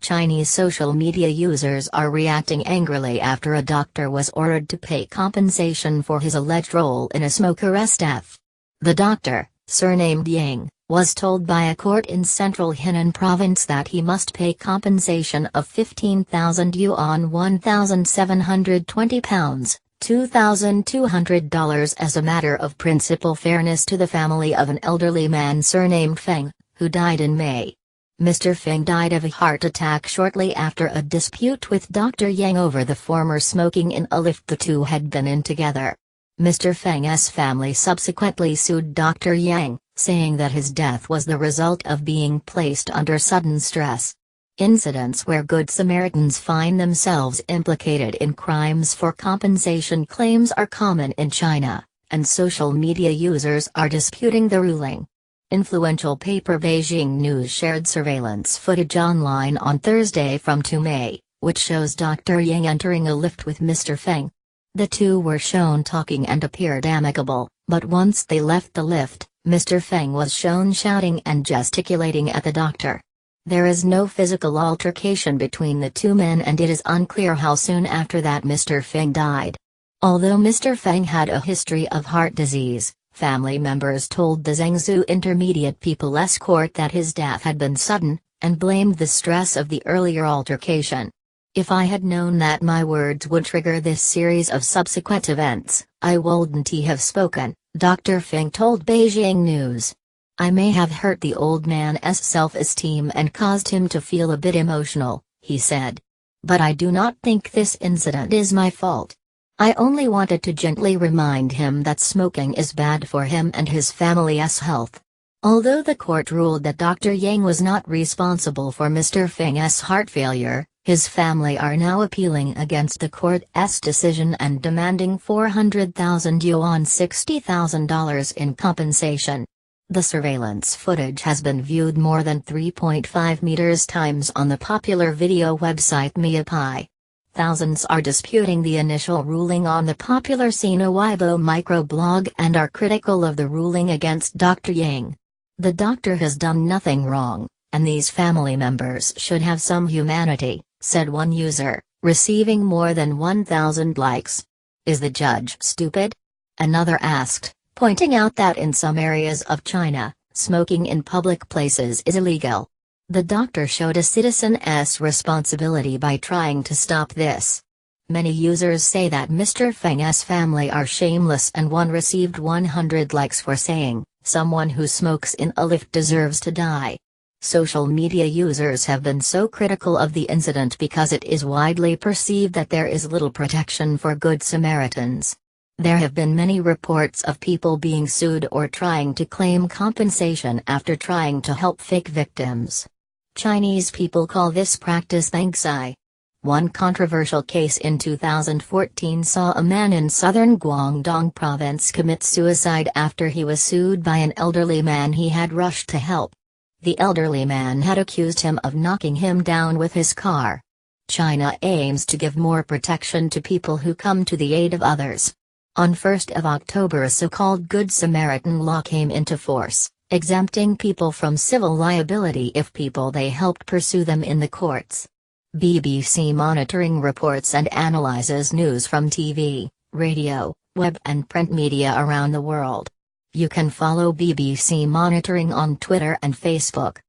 Chinese social media users are reacting angrily after a doctor was ordered to pay compensation for his alleged role in a smoker's death. The doctor, surnamed Yang, was told by a court in central Henan province that he must pay compensation of 15,000 yuan £1,720, $2,200 as a matter of principal fairness to the family of an elderly man surnamed Feng, who died in May. Mr. Feng died of a heart attack shortly after a dispute with Dr. Yang over the former smoking in a lift the two had been in together. Mr. Feng's family subsequently sued Dr. Yang, saying that his death was the result of being placed under sudden stress. Incidents where Good Samaritans find themselves implicated in crimes for compensation claims are common in China, and social media users are disputing the ruling. Influential paper Beijing News shared surveillance footage online on Thursday from 2 May, which shows Dr. Yang entering a lift with Mr. Feng. The two were shown talking and appeared amicable, but once they left the lift, Mr. Feng was shown shouting and gesticulating at the doctor. There is no physical altercation between the two men and it is unclear how soon after that Mr. Feng died. Although Mr. Feng had a history of heart disease, family members told the Zhengzhou Intermediate People's Court that his death had been sudden, and blamed the stress of the earlier altercation. "If I had known that my words would trigger this series of subsequent events, I wouldn't have spoken," Dr. Feng told Beijing News. "I may have hurt the old man's self-esteem and caused him to feel a bit emotional," he said. "But I do not think this incident is my fault. I only wanted to gently remind him that smoking is bad for him and his family's health." Although the court ruled that Dr. Yang was not responsible for Mr. Feng's heart failure, his family are now appealing against the court's decision and demanding 400,000 yuan $60,000 in compensation. The surveillance footage has been viewed more than 3.5 million times on the popular video website MiaPi. Thousands are disputing the initial ruling on the popular Sina Weibo microblog and are critical of the ruling against Dr. Yang. "The doctor has done nothing wrong, and these family members should have some humanity," said one user, receiving more than 1,000 likes. "Is the judge stupid?" another asked, pointing out that in some areas of China, smoking in public places is illegal. The doctor showed a citizen's responsibility by trying to stop this. Many users say that Mr. Feng's family are shameless, and one received 100 likes for saying, "Someone who smokes in a lift deserves to die." Social media users have been so critical of the incident because it is widely perceived that there is little protection for Good Samaritans. There have been many reports of people being sued or trying to claim compensation after trying to help fake victims. Chinese people call this practice Banxi. One controversial case in 2014 saw a man in southern Guangdong province commit suicide after he was sued by an elderly man he had rushed to help. The elderly man had accused him of knocking him down with his car. China aims to give more protection to people who come to the aid of others. On 1 October a so-called Good Samaritan law came into force, exempting people from civil liability if people they helped pursue them in the courts. BBC monitoring reports and analyzes news from TV, radio, web and print media around the world. You can follow BBC Monitoring on Twitter and Facebook.